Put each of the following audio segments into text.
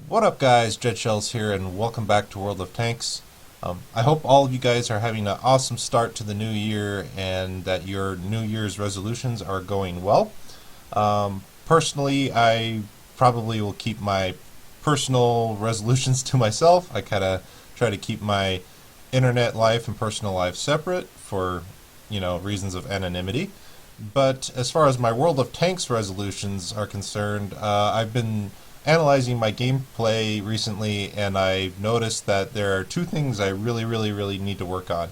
What up guys, Shells here and welcome back to World of Tanks. I hope all of you guys are having an awesome start to the new year and that your New Year's resolutions are going well. Personally, I probably will keep my personal resolutions to myself. I kind of try to keep my internet life and personal life separate for, reasons of anonymity. But as far as my World of Tanks resolutions are concerned, I've been analyzing my gameplay recently, and I've noticed that there are two things I really need to work on.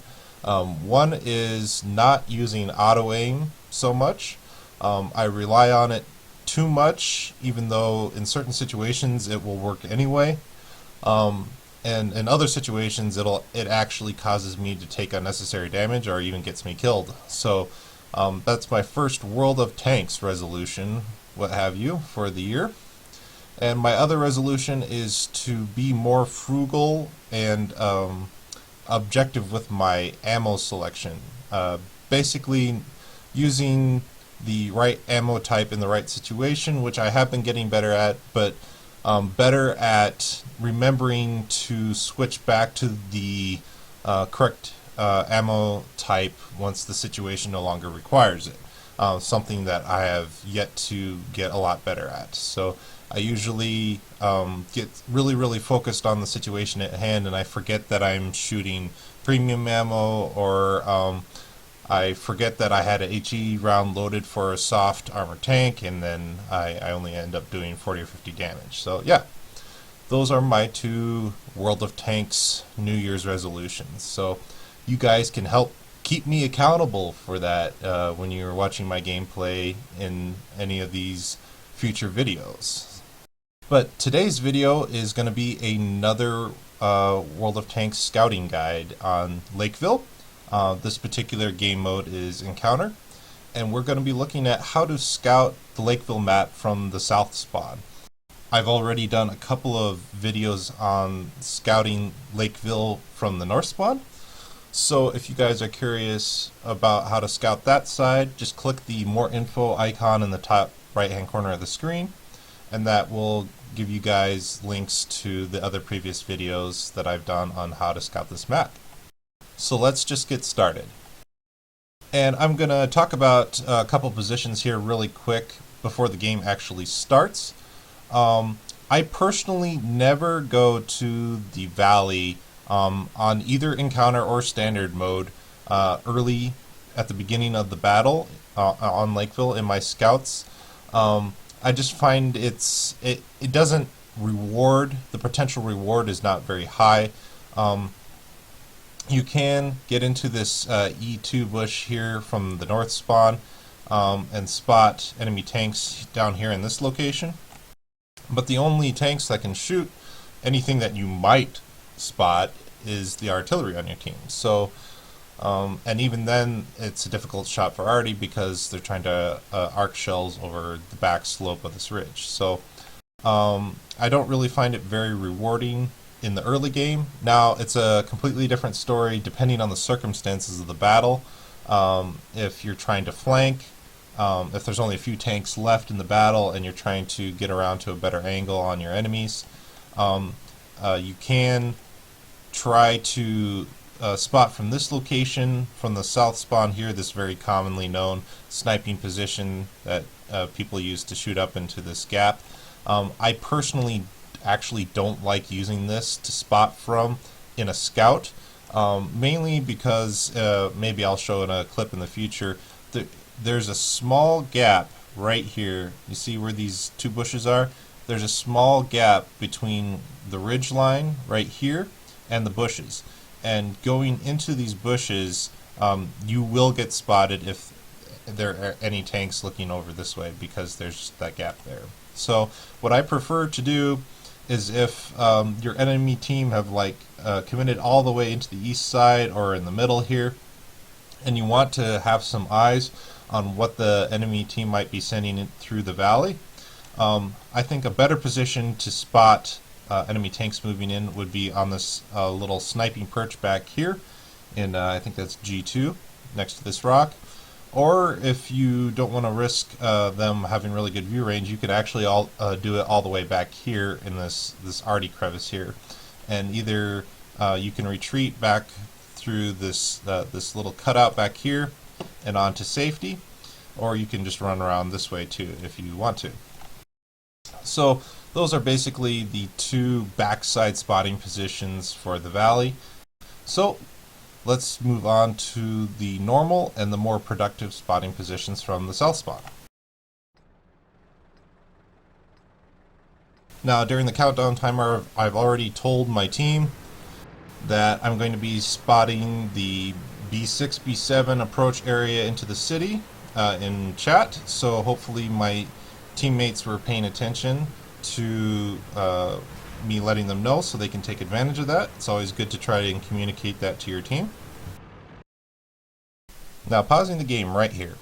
One is not using auto aim so much. I rely on it too much, even though in certain situations it will work anyway. And in other situations it actually causes me to take unnecessary damage or even gets me killed. So that's my first World of Tanks resolution, what have you, for the year. And my other resolution is to be more frugal and objective with my ammo selection. Basically, using the right ammo type in the right situation, which I have been getting better at, but better at remembering to switch back to the correct ammo type once the situation no longer requires it. Something that I have yet to get a lot better at. So I usually get really focused on the situation at hand, and I forget that I'm shooting premium ammo, or I forget that I had a HE round loaded for a soft armor tank, and then I only end up doing 40 or 50 damage. So yeah, those are my two World of Tanks New Year's resolutions. So you guys can help keep me accountable for that when you're watching my gameplay in any of these future videos. But today's video is going to be another World of Tanks scouting guide on Lakeville. This particular game mode is Encounter, and we're going to be looking at how to scout the Lakeville map from the south spawn. I've already done a couple of videos on scouting Lakeville from the north spawn, so if you guys are curious about how to scout that side, just click the More Info icon in the top right hand corner of the screen, and that will give you guys links to the other previous videos that I've done on how to scout this map. So let's just get started. And I'm going to talk about a couple positions here really quick before the game actually starts. I personally never go to the valley on either Encounter or Standard mode early at the beginning of the battle on Lakeville in my scouts. I just find it doesn't reward, the potential reward is not very high. You can get into this E2 bush here from the north spawn and spot enemy tanks down here in this location. But the only tanks that can shoot anything that you might spot is the artillery on your team. So and even then, it's a difficult shot for Arty because they're trying to arc shells over the back slope of this ridge. So I don't really find it very rewarding in the early game. Now, it's a completely different story depending on the circumstances of the battle. If you're trying to flank, if there's only a few tanks left in the battle and you're trying to get around to a better angle on your enemies, you can try to spot from this location, from the south spawn here, this very commonly known sniping position that people use to shoot up into this gap. I personally actually don't like using this to spot from in a scout, mainly because, maybe I'll show in a clip in the future, there's a small gap right here. You see where these two bushes are? There's a small gap between the ridge line right here and the bushes. And going into these bushes, you will get spotted if there are any tanks looking over this way, because there's that gap there. So what I prefer to do is, if your enemy team have committed all the way into the east side or in the middle here, and you want to have some eyes on what the enemy team might be sending in through the valley, I think a better position to spot enemy tanks moving in would be on this little sniping perch back here in I think that's G2 next to this rock, Or if you don't want to risk them having really good view range, you could actually do it all the way back here in this arty crevice here, and either you can retreat back through this little cutout back here and onto safety, or you can just run around this way too if you want to. So those are basically the two backside spotting positions for the valley. So let's move on to the normal and the more productive spotting positions from the south spawn. Now, during the countdown timer, I've already told my team that I'm going to be spotting the B6, B7 approach area into the city in chat, so hopefully my teammates were paying attention to me letting them know so they can take advantage of that. It's always good to try and communicate that to your team. Now, pausing the game right here.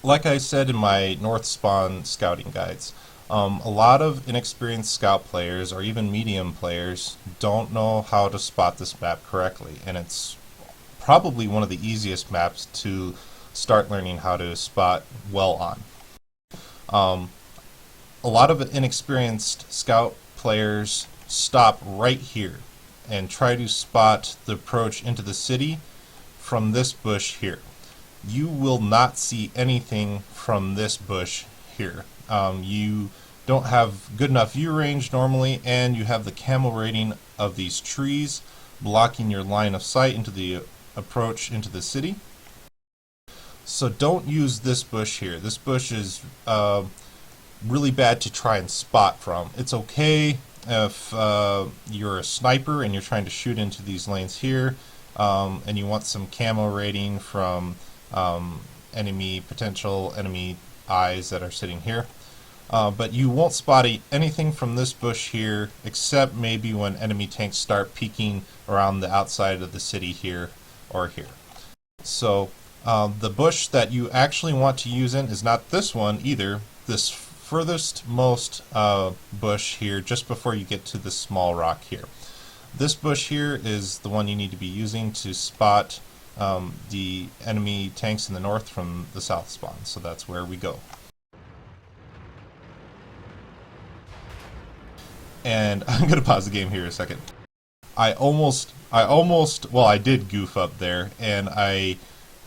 Like I said in my north spawn scouting guides, a lot of inexperienced scout players or even medium players don't know how to spot this map correctly, and it's probably one of the easiest maps to start learning how to spot well on. A lot of inexperienced scout players stop right here and try to spot the approach into the city from this bush here. You will not see anything from this bush here. You don't have good enough view range normally, and you have the camo rating of these trees blocking your line of sight into the approach into the city. So don't use this bush here. This bush is really bad to try and spot from. It's okay if you're a sniper and you're trying to shoot into these lanes here, and you want some camo rating from potential enemy eyes that are sitting here. But you won't spot anything from this bush here, except maybe when enemy tanks start peeking around the outside of the city here or here. So the bush that you actually want to use in is not this one either, this furthest most bush here just before you get to this small rock here. This bush here is the one you need to be using to spot the enemy tanks in the north from the south spawn. So that's where we go. And I'm going to pause the game here a second. I did goof up there, and I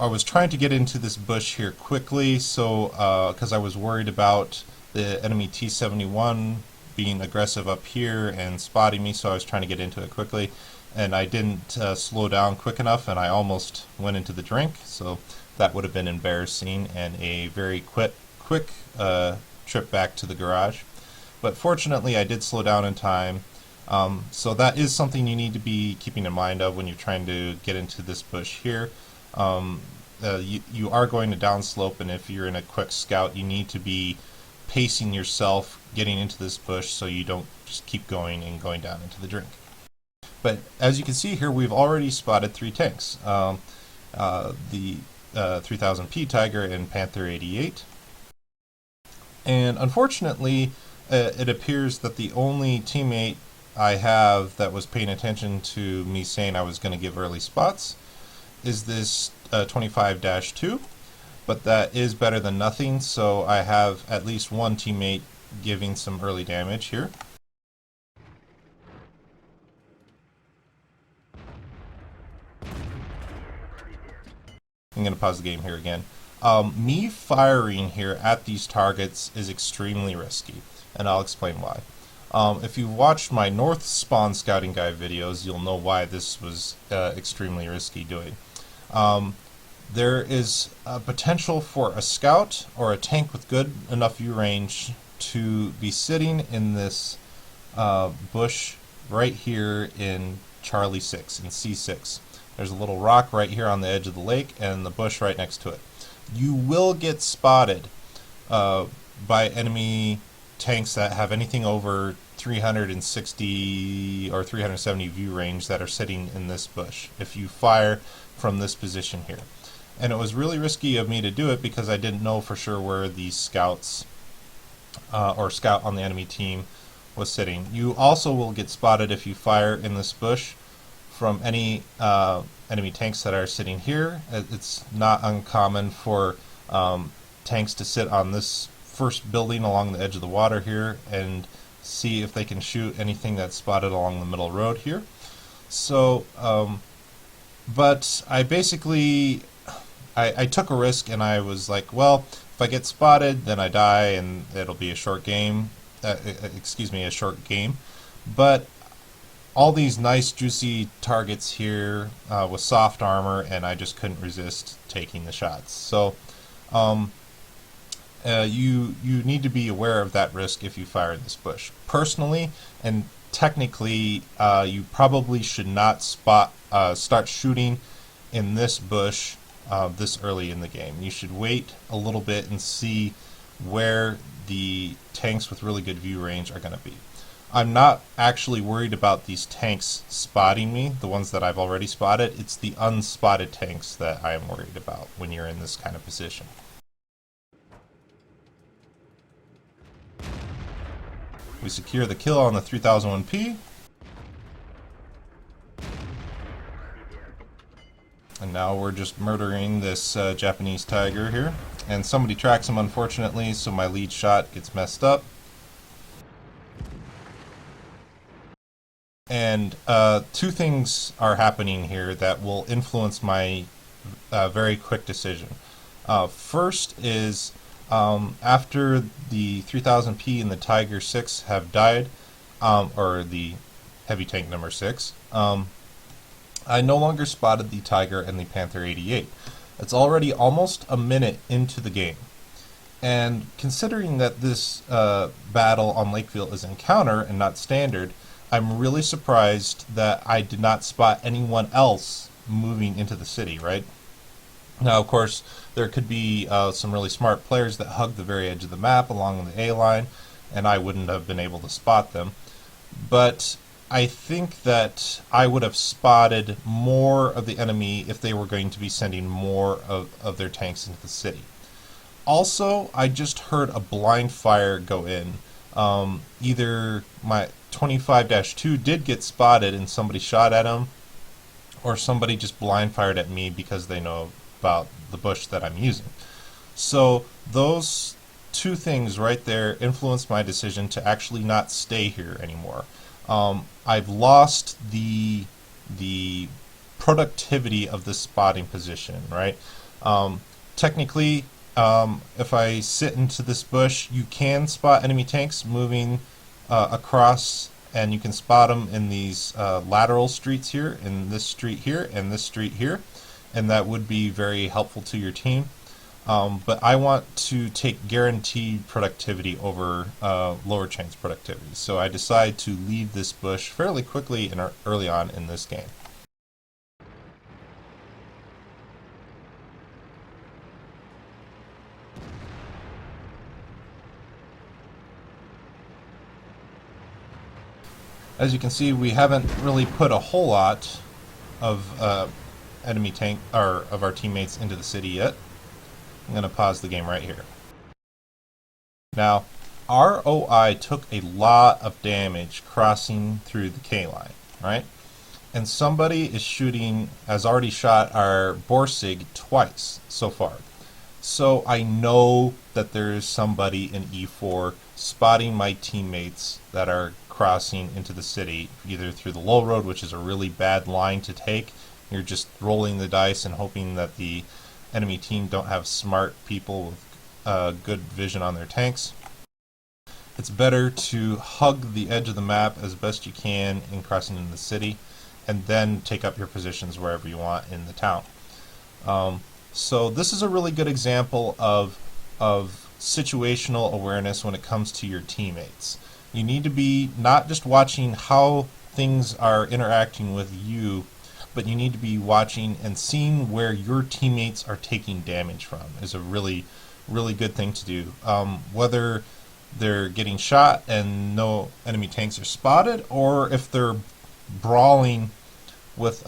was trying to get into this bush here quickly, so because I was worried about the enemy T-71 being aggressive up here and spotting me, so I was trying to get into it quickly, and I didn't slow down quick enough, and I almost went into the drink, so that would have been embarrassing and a very quick trip back to the garage. But fortunately I did slow down in time, so that is something you need to be keeping in mind of when you're trying to get into this bush here. You are going to downslope, and if you're in a quick scout, you need to be pacing yourself getting into this bush so you don't just keep going and going down into the drink. But as you can see here, we've already spotted 3 tanks. The 3000P Tiger and Panther 88. And unfortunately, it appears that the only teammate I have that was paying attention to me saying I was going to give early spots is this 25-2, but that is better than nothing, so I have at least one teammate giving some early damage here. I'm going to pause the game here again. Me firing here at these targets is extremely risky, and I'll explain why. If you've watched my North Spawn Scouting Guide videos, you'll know why this was extremely risky doing. There is a potential for a scout or a tank with good enough view range to be sitting in this bush right here in Charlie 6, in C6. There's a little rock right here on the edge of the lake and the bush right next to it. You will get spotted by enemy tanks that have anything over 360 or 370 view range that are sitting in this bush if you fire from this position here. And it was really risky of me to do it because I didn't know for sure where these scouts or scout on the enemy team was sitting. You also will get spotted if you fire in this bush from any enemy tanks that are sitting here. It's not uncommon for tanks to sit on this first building along the edge of the water here and see if they can shoot anything that's spotted along the middle road here. So, but I basically, I took a risk and I was like, well, if I get spotted, then I die and it'll be a short game. A short game. But all these nice juicy targets here with soft armor, and I just couldn't resist taking the shots. So you need to be aware of that risk if you fire in this bush. Personally, and technically, you probably should not start shooting in this bush this early in the game. You should wait a little bit and see where the tanks with really good view range are going to be. I'm not actually worried about these tanks spotting me, the ones that I've already spotted. It's the unspotted tanks that I am worried about when you're in this kind of position. We secure the kill on the 3001P. And now we're just murdering this Japanese tiger here. And somebody tracks him, unfortunately, so my lead shot gets messed up. And two things are happening here that will influence my very quick decision. First is after the 3000P and the Tiger 6 have died, or the heavy tank number 6, I no longer spotted the Tiger and the Panther 88. It's already almost a minute into the game. And considering that this battle on Lakeville is encounter and not standard, I'm really surprised that I did not spot anyone else moving into the city, right? Now, of course, there could be some really smart players that hug the very edge of the map along the A line, and I wouldn't have been able to spot them. But I think that I would have spotted more of the enemy if they were going to be sending more of their tanks into the city. Also, I just heard a blind fire go in. Either my 25-2 did get spotted and somebody shot at him, or somebody just blind fired at me because they know about the bush that I'm using. So those two things right there influenced my decision to actually not stay here anymore. I've lost the productivity of this spotting position, right? Technically, if I sit into this bush, you can spot enemy tanks moving across, and you can spot them in these lateral streets here, in this street here, and this street here, and that would be very helpful to your team. But I want to take guaranteed productivity over lower chance productivity, so I decide to leave this bush fairly quickly and early on in this game. As you can see, we haven't really put a whole lot of enemy tank or of our teammates into the city yet. I'm going to pause the game right here. Now, ROI took a lot of damage crossing through the K line, right? And somebody is shooting, has already shot our Borsig twice so far. So I know that there is somebody in E4 spotting my teammates that are crossing into the city, either through the low road, which is a really bad line to take. You're just rolling the dice and hoping that the enemy team don't have smart people with good vision on their tanks. It's better to hug the edge of the map as best you can in crossing into the city, and then take up your positions wherever you want in the town. So this is a really good example of situational awareness when it comes to your teammates. You need to be not just watching how things are interacting with you, but you need to be watching and seeing where your teammates are taking damage from is a really, really good thing to do. Whether they're getting shot and no enemy tanks are spotted, or if they're brawling with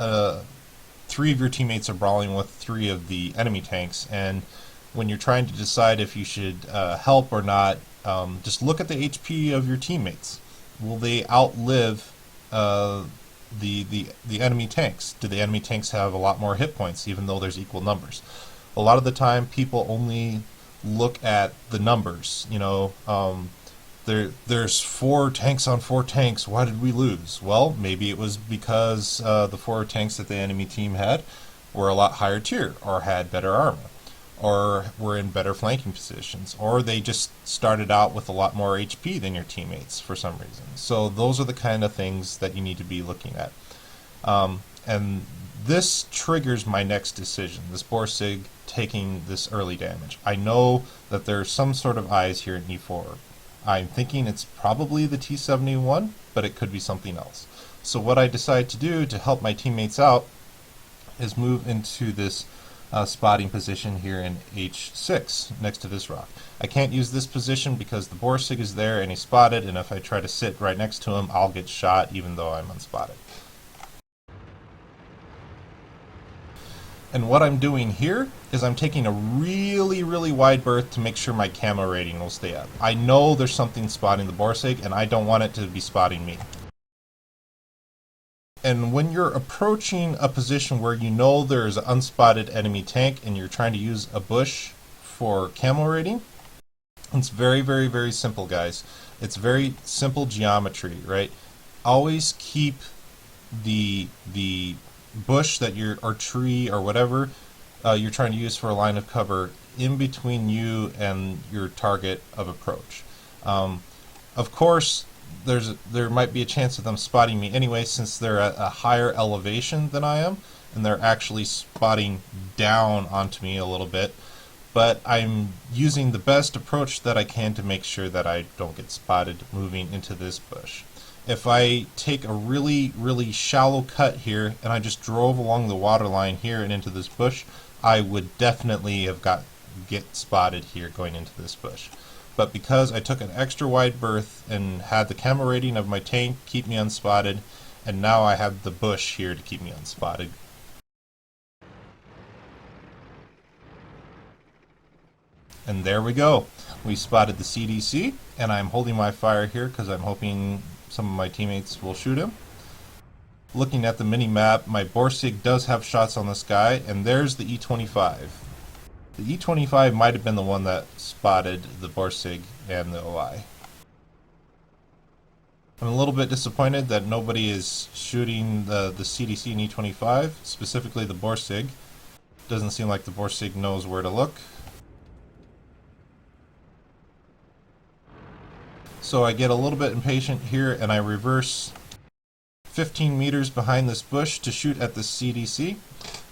three of your teammates are brawling with three of the enemy tanks, and when you're trying to decide if you should help or not, just look at the HP of your teammates. Will they outlive the enemy tanks. Do the enemy tanks have a lot more hit points, even though there's equal numbers? A lot of the time, people only look at the numbers. There's 4 tanks on 4 tanks. Why did we lose? Well, maybe it was because the 4 tanks that the enemy team had were a lot higher tier, or had better armor, or were in better flanking positions, or they just started out with a lot more HP than your teammates for some reason. So those are the kind of things that you need to be looking at. And this triggers my next decision, this Borsig taking this early damage. I know that there's some sort of eyes here in E4. I'm thinking it's probably the T-71, but it could be something else. So what I decide to do to help my teammates out is move into this spotting position here in H6 next to this rock. I can't use this position because the Borsig is there and he's spotted, and if I try to sit right next to him, I'll get shot even though I'm unspotted. And what I'm doing here is I'm taking a really, really wide berth to make sure my camo rating will stay up. I know there's something spotting the Borsig, and I don't want it to be spotting me. And when you're approaching a position where you know there is an unspotted enemy tank and you're trying to use a bush for camo rating, it's very, very, very simple, guys. It's very simple geometry, right? Always keep the bush that you're, or tree or whatever you're trying to use for a line of cover in between you and your target of approach. Of course, there might be a chance of them spotting me anyway, since they're at a higher elevation than I am, and they're actually spotting down onto me a little bit. But I'm using the best approach that I can to make sure that I don't get spotted moving into this bush. If I take a really, really shallow cut here and I just drove along the water line here and into this bush, I would definitely have get spotted here going into this bush. But because I took an extra wide berth and had the camo rating of my tank keep me unspotted, and now I have the bush here to keep me unspotted. And there we go. We spotted the CDC, and I'm holding my fire here because I'm hoping some of my teammates will shoot him. Looking at the mini-map, my Borsig does have shots on this guy, and there's the E25. The E25 might have been the one that spotted the Borsig and the OI. I'm a little bit disappointed that nobody is shooting the CDC and E25, specifically the Borsig. Doesn't seem like the Borsig knows where to look. So I get a little bit impatient here and I reverse 15 meters behind this bush to shoot at the CDC.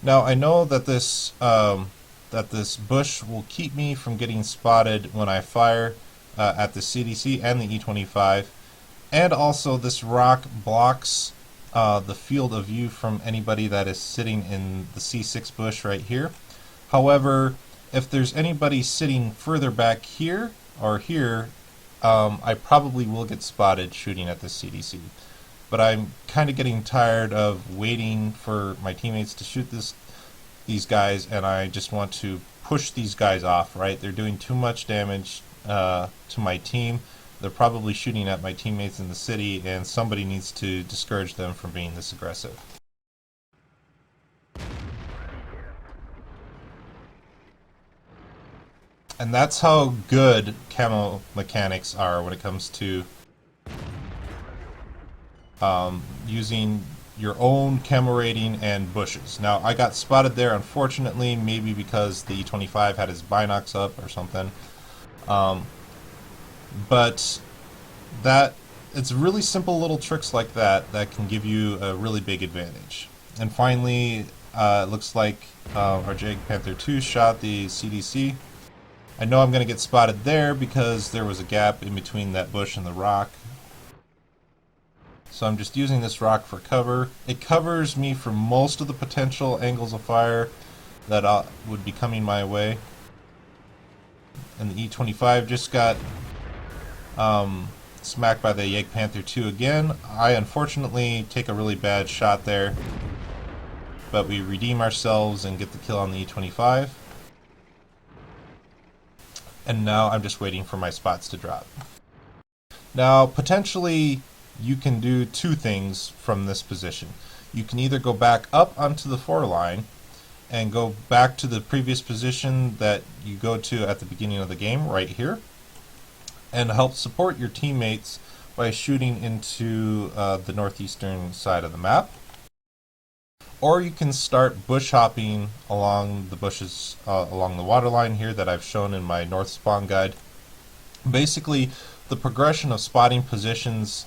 Now I know that this bush will keep me from getting spotted when I fire at the CDC and the E25, and also this rock blocks the field of view from anybody that is sitting in the C6 bush right here. However, if there's anybody sitting further back here or here, I probably will get spotted shooting at the CDC. But I'm kind of getting tired of waiting for my teammates to shoot these guys, and I just want to push these guys off, right? They're doing too much damage to my team. They're probably shooting at my teammates in the city, and somebody needs to discourage them from being this aggressive. And that's how good camo mechanics are when it comes to using your own camo rating and bushes. Now, I got spotted there, unfortunately, maybe because the E25 had his binocs up or something. But it's really simple little tricks like that that can give you a really big advantage. And finally, it looks like our Jag Panther 2 shot the CDC. I know I'm going to get spotted there because there was a gap in between that bush and the rock. So I'm just using this rock for cover. It covers me from most of the potential angles of fire that would be coming my way. And the E25 just got smacked by the Jag Panther 2 again. I unfortunately take a really bad shot there, but we redeem ourselves and get the kill on the E25. And now I'm just waiting for my spots to drop. Now, potentially, you can do two things from this position. You can either go back up onto the 4 line and go back to the previous position that you go to at the beginning of the game, right here, and help support your teammates by shooting into the northeastern side of the map. Or you can start bush hopping along the bushes along the water line here that I've shown in my north spawn guide. Basically, the progression of spotting positions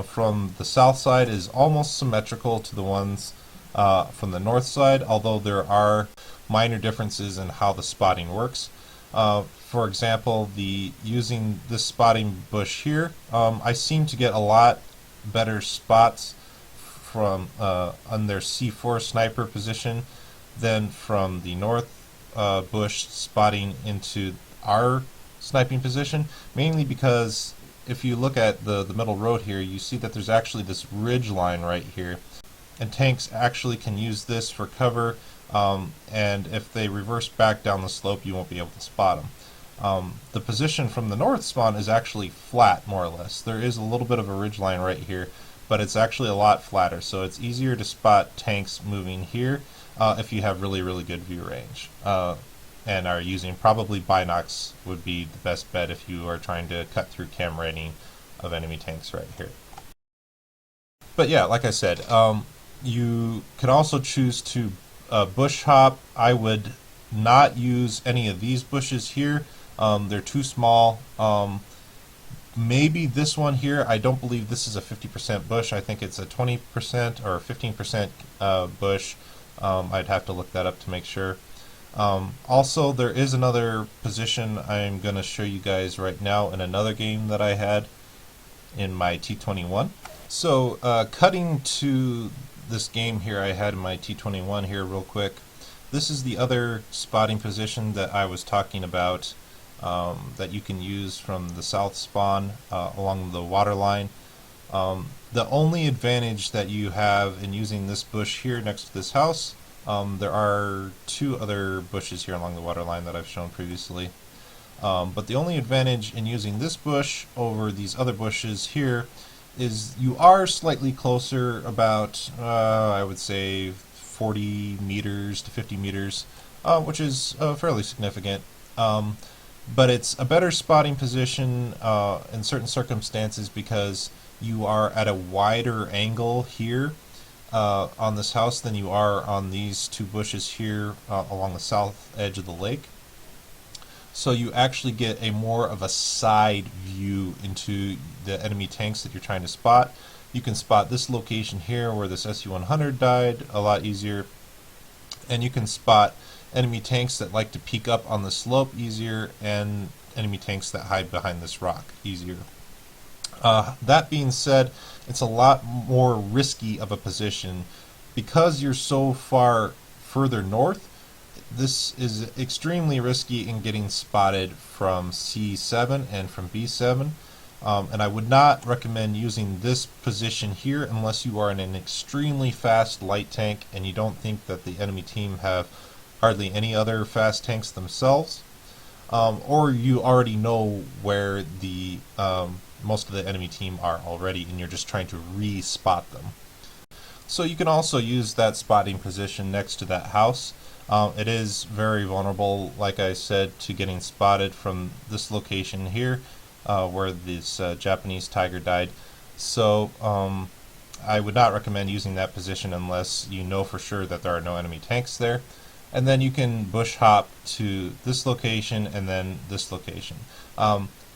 from the south side is almost symmetrical to the ones from the north side, although there are minor differences in how the spotting works. For example, using this spotting bush here, I seem to get a lot better spots from on their C4 sniper position than from the north bush spotting into our sniping position, mainly because if you look at the middle road here, you see that there's actually this ridge line right here, and tanks actually can use this for cover, and if they reverse back down the slope, you won't be able to spot them. The position from the north spawn is actually flat, more or less. There is a little bit of a ridge line right here, but it's actually a lot flatter, so it's easier to spot tanks moving here if you have really, really good view range. And are using probably binocs would be the best bet if you are trying to cut through cam rating of enemy tanks right here. But yeah, like I said, you can also choose to bush hop. I would not use any of these bushes here. They're too small. Maybe this one here. I don't believe this is a 50% bush. I think it's a 20% or 15% bush. I'd have to look that up to make sure. Also, there is another position I'm going to show you guys right now in another game that I had in my T21. So, cutting to this game here I had in my T21 here real quick. This is the other spotting position that I was talking about that you can use from the south spawn along the water line. The only advantage that you have in using this bush here next to this house, there are two other bushes here along the water line that I've shown previously. But the only advantage in using this bush over these other bushes here is you are slightly closer, about I would say 40 meters to 50 meters, which is fairly significant. But it's a better spotting position in certain circumstances because you are at a wider angle here on this house than you are on these two bushes here along the south edge of the lake. So you actually get a more of a side view into the enemy tanks that you're trying to spot. You can spot this location here where this SU-100 died a lot easier, and you can spot enemy tanks that like to peek up on the slope easier, and enemy tanks that hide behind this rock easier. That being said, it's a lot more risky of a position because you're so far further north. This is extremely risky in getting spotted from C7 and from B7, and I would not recommend using this position here unless you are in an extremely fast light tank and you don't think that the enemy team have hardly any other fast tanks themselves, or you already know where the most of the enemy team are already and you're just trying to re-spot them. So you can also use that spotting position next to that house. It is very vulnerable, like I said, to getting spotted from this location here where this Japanese tiger died. So I would not recommend using that position unless you know for sure that there are no enemy tanks there. And then you can bush hop to this location and then this location.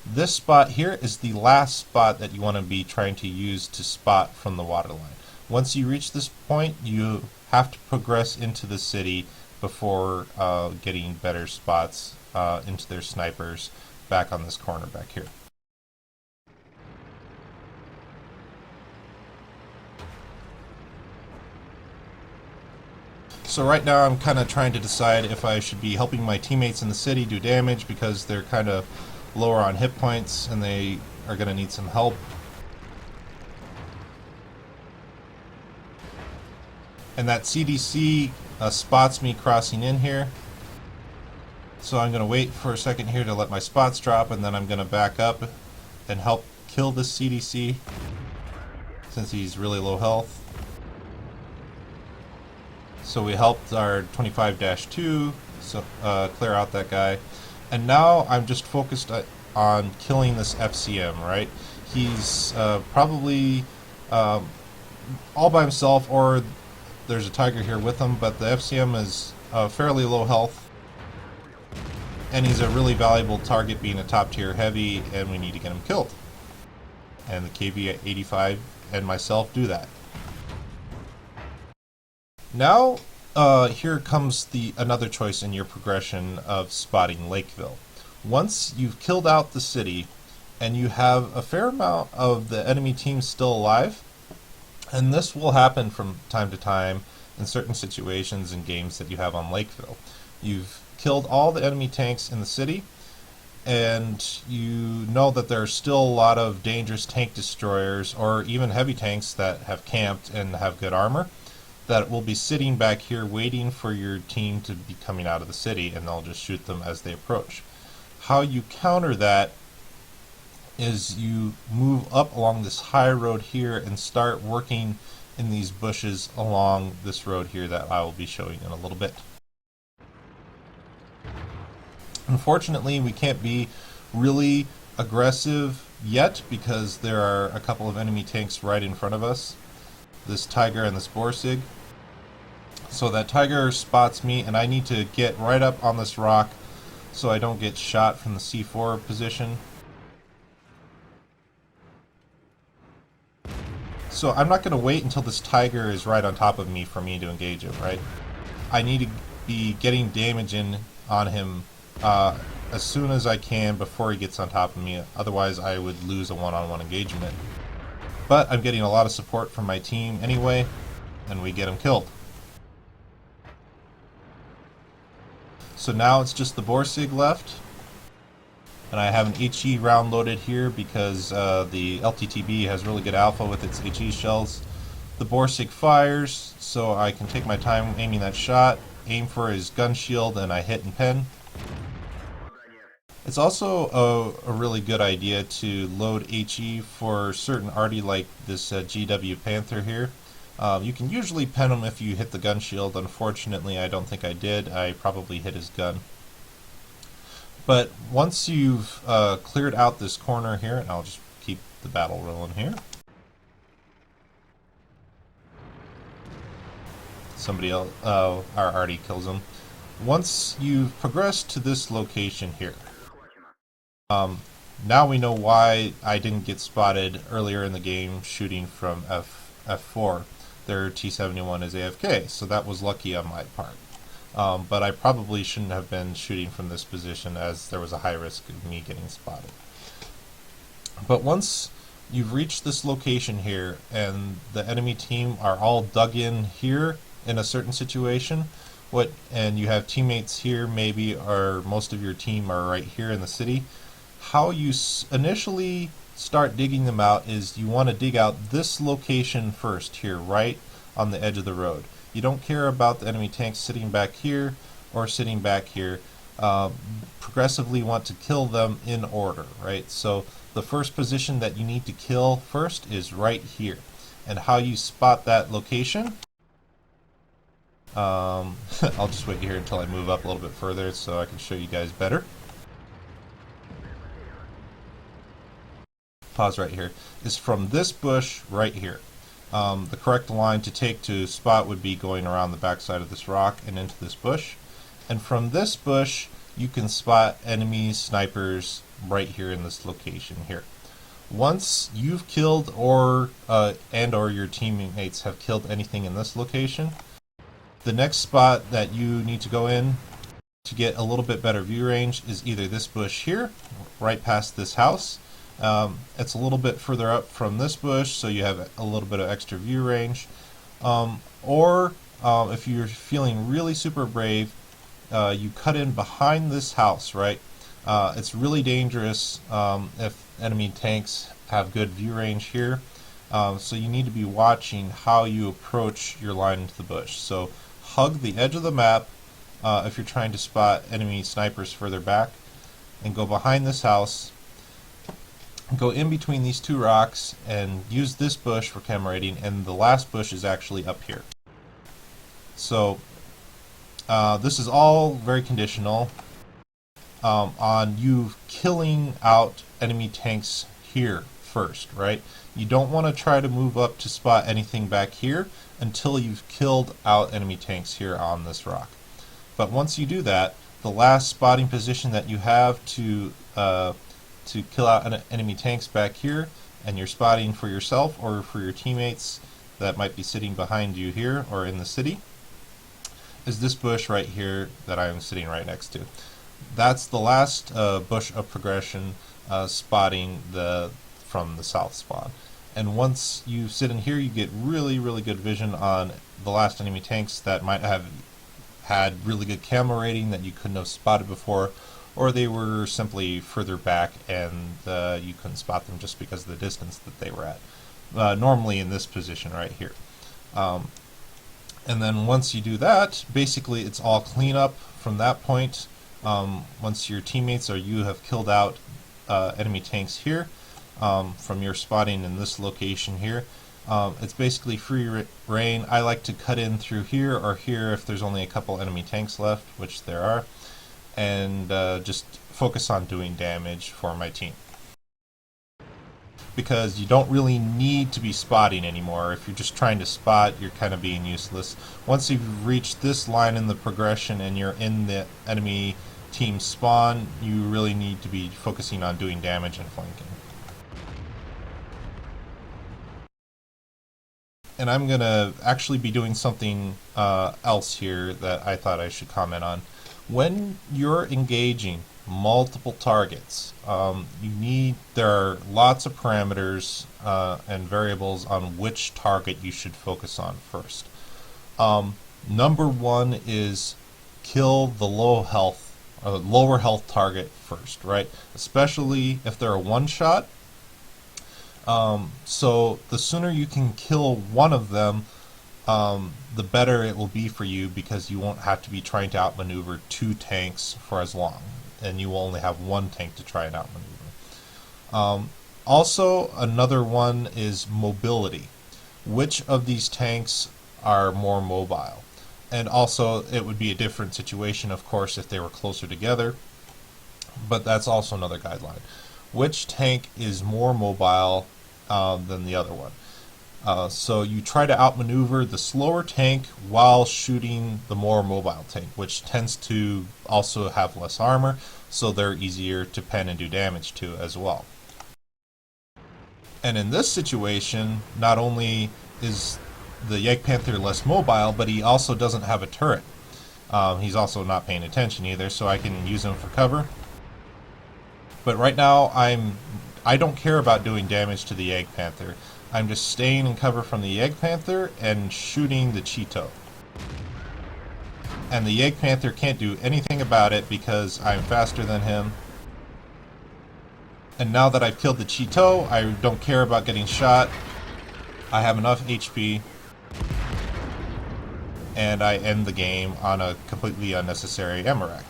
This spot here is the last spot that you want to be trying to use to spot from the water line. Once you reach this point, you have to progress into the city before getting better spots into their snipers back on this corner back here. So right now I'm kind of trying to decide if I should be helping my teammates in the city do damage because they're kind of lower on hit points and they are going to need some help. And that CDC spots me crossing in here. So I'm going to wait for a second here to let my spots drop, and then I'm going to back up and help kill this CDC. since he's really low health. So we helped our 25-2 so clear out that guy. And now I'm just focused on killing this FCM, right? He's probably all by himself, or there's a tiger here with him, but the FCM is fairly low health. And he's a really valuable target, being a top tier heavy, and we need to get him killed. And the KV-85 and myself do that. Now, here comes another choice in your progression of spotting Lakeville. Once you've killed out the city, and you have a fair amount of the enemy team still alive, and this will happen from time to time in certain situations in games that you have on Lakeville. You've killed all the enemy tanks in the city, and you know that there are still a lot of dangerous tank destroyers, or even heavy tanks that have camped and have good armor, that will be sitting back here waiting for your team to be coming out of the city, and they'll just shoot them as they approach. How you counter that is you move up along this high road here and start working in these bushes along this road here that I will be showing in a little bit. Unfortunately, we can't be really aggressive yet because there are a couple of enemy tanks right in front of us. This tiger and this borsig. So that tiger spots me, and I need to get right up on this rock so I don't get shot from the C4 position. So I'm not going to wait until this tiger is right on top of me for me to engage him, right? I need to be getting damage in on him as soon as I can before he gets on top of me. Otherwise I would lose a one-on-one engagement. But I'm getting a lot of support from my team anyway, and we get him killed. So now it's just the borsig left, and I have an HE round loaded here because the LTTB has really good alpha with its HE shells. The borsig fires, so I can take my time aiming that shot, aim for his gun shield, and I hit and pen. It's also a really good idea to load HE for certain arty like this GW Panther here. You can usually pen him if you hit the gun shield. Unfortunately, I don't think I did. I probably hit his gun. But once you've cleared out this corner here, and I'll just keep the battle rolling here. Somebody else, our arty kills him. Once you've progressed to this location here, now we know why I didn't get spotted earlier in the game shooting from F4. Their T-71 is AFK, so that was lucky on my part. But I probably shouldn't have been shooting from this position, as there was a high risk of me getting spotted. But once you've reached this location here, and the enemy team are all dug in here in a certain situation, and you have teammates here maybe, or most of your team are right here in the city, how you initially start digging them out is you want to dig out this location first here, right on the edge of the road. You don't care about the enemy tanks sitting back here or sitting back here. Progressively want to kill them in order, right? So the first position that you need to kill first is right here. And how you spot that location, I'll just wait here until I move up a little bit further so I can show you guys better. Pause right here, is from this bush right here. The correct line to take to spot would be going around the backside of this rock and into this bush. And from this bush, you can spot enemy snipers right here in this location here. Once you've killed or your teammates have killed anything in this location, the next spot that you need to go in to get a little bit better view range is either this bush here, right past this house. It's a little bit further up from this bush, so you have a little bit of extra view range. Or if you're feeling really super brave, you cut in behind this house, right? It's really dangerous if enemy tanks have good view range here. So you need to be watching how you approach your line into the bush. So hug the edge of the map if you're trying to spot enemy snipers further back, and go behind this house. go in between these two rocks and use this bush for camera rating, and the last bush is actually up here. So this is all very conditional on you killing out enemy tanks here first, right? You don't want to try to move up to spot anything back here until you've killed out enemy tanks here on this rock. But once you do that, the last spotting position that you have to kill out enemy tanks back here, and you're spotting for yourself or for your teammates that might be sitting behind you here or in the city, is this bush right here that I'm sitting right next to. That's the last bush of progression spotting from the south spawn. And once you sit in here, you get really good vision on the last enemy tanks that might have had really good camera rating that you couldn't have spotted before, or they were simply further back and you couldn't spot them just because of the distance that they were at. Normally in this position right here. And then once you do that, basically it's all cleanup from that point. Once your teammates or you have killed out enemy tanks here from your spotting in this location here, it's basically free reign. I like to cut in through here or here if there's only a couple enemy tanks left, which there are, and just focus on doing damage for my team. Because you don't really need to be spotting anymore. If you're just trying to spot, you're kind of being useless. Once you've reached this line in the progression and you're in the enemy team spawn, you really need to be focusing on doing damage and flanking. And I'm going to actually be doing something else here that I thought I should comment on. When you're engaging multiple targets, there are lots of parameters and variables on which target you should focus on first. Number one is kill the lower health target first, right? Especially if they're a one-shot. So the sooner you can kill one of them, the better it will be for you, because you won't have to be trying to outmaneuver two tanks for as long, and you will only have one tank to try and outmaneuver. Also, another one is mobility. Which of these tanks are more mobile? And also, it would be a different situation, of course, if they were closer together, but that's also another guideline. Which tank is more mobile than the other one? So you try to outmaneuver the slower tank while shooting the more mobile tank, which tends to also have less armor, so they're easier to pen and do damage to as well. And in this situation, not only is the Jagdpanther less mobile, but he also doesn't have a turret. He's also not paying attention either, so I can use him for cover. But right now, I don't care about doing damage to the Jagdpanther. I'm just staying in cover from the Jagdpanther and shooting the Cheeto. And the Jagdpanther can't do anything about it because I'm faster than him. And now that I've killed the Cheeto, I don't care about getting shot. I have enough HP. And I end the game on a completely unnecessary ammo rack.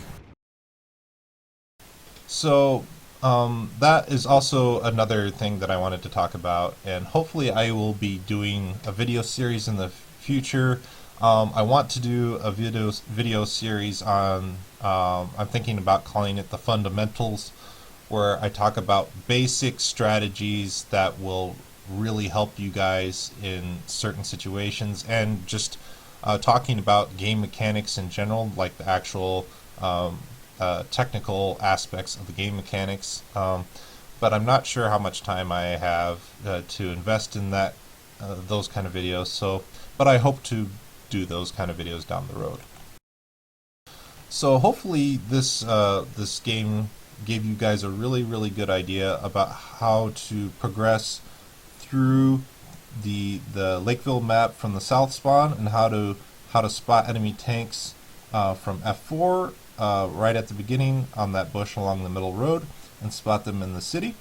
So that is also another thing that I wanted to talk about, and hopefully I will be doing a video series in the future. I want to do a video series on, I'm thinking about calling it the fundamentals, where I talk about basic strategies that will really help you guys in certain situations, and just talking about game mechanics in general, like the actual technical aspects of the game mechanics, but I'm not sure how much time I have to invest in that those kind of videos. So, but I hope to do those kind of videos down the road. So hopefully this this game gave you guys a really good idea about how to progress through the Lakeville map from the south spawn, and how to spot enemy tanks from F4 right at the beginning on that bush along the middle road, and spot them in the city,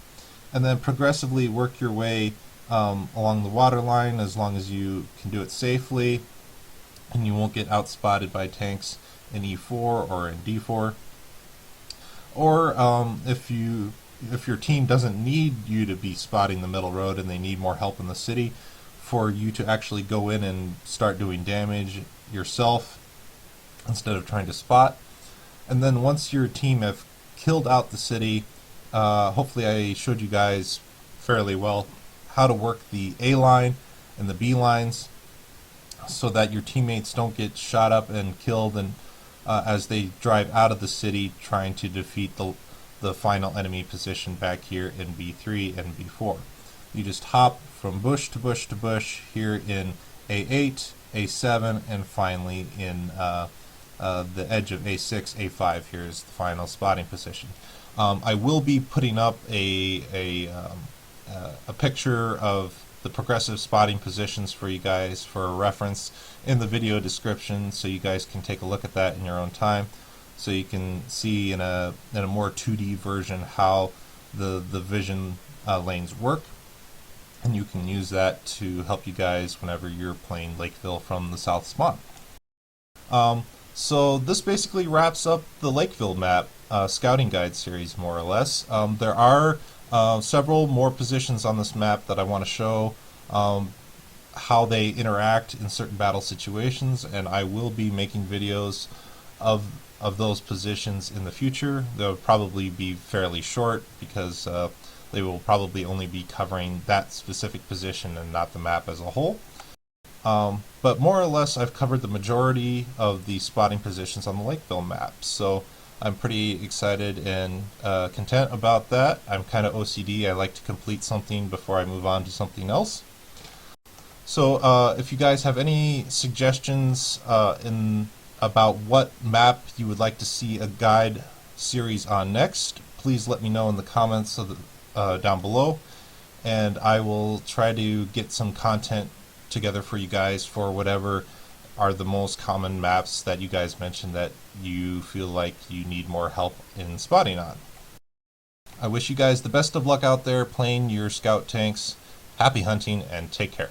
and then progressively work your way along the water line as long as you can do it safely and you won't get outspotted by tanks in E4 or in D4. Or if you if your team doesn't need you to be spotting the middle road and they need more help in the city, for you to actually go in and start doing damage yourself instead of trying to spot. And then once your team have killed out the city, hopefully I showed you guys fairly well how to work the A line and the B lines so that your teammates don't get shot up and killed and as they drive out of the city trying to defeat the final enemy position back here in B3 and B4. You just hop from bush to bush to bush here in A8, A7, and finally in the edge of A6, A5. Here's the final spotting position. I will be putting up a picture of the progressive spotting positions for you guys for a reference in the video description, so you guys can take a look at that in your own time, so you can see in a more 2D version how the vision lanes work, and you can use that to help you guys whenever you're playing Lakeville from the south spawn. So this basically wraps up the Lakeville map scouting guide series, more or less. There are several more positions on this map that I want to show how they interact in certain battle situations, and I will be making videos of those positions in the future. They'll probably be fairly short because they will probably only be covering that specific position and not the map as a whole. But more or less I've covered the majority of the spotting positions on the Lakeville map, so I'm pretty excited and content about that. I'm kind of OCD. I like to complete something before I move on to something else. So if you guys have any suggestions about what map you would like to see a guide series on next, please let me know in the comments down below, and I will try to get some content together for you guys for whatever are the most common maps that you guys mentioned that you feel like you need more help in spotting on. I wish you guys the best of luck out there playing your scout tanks. Happy hunting and take care.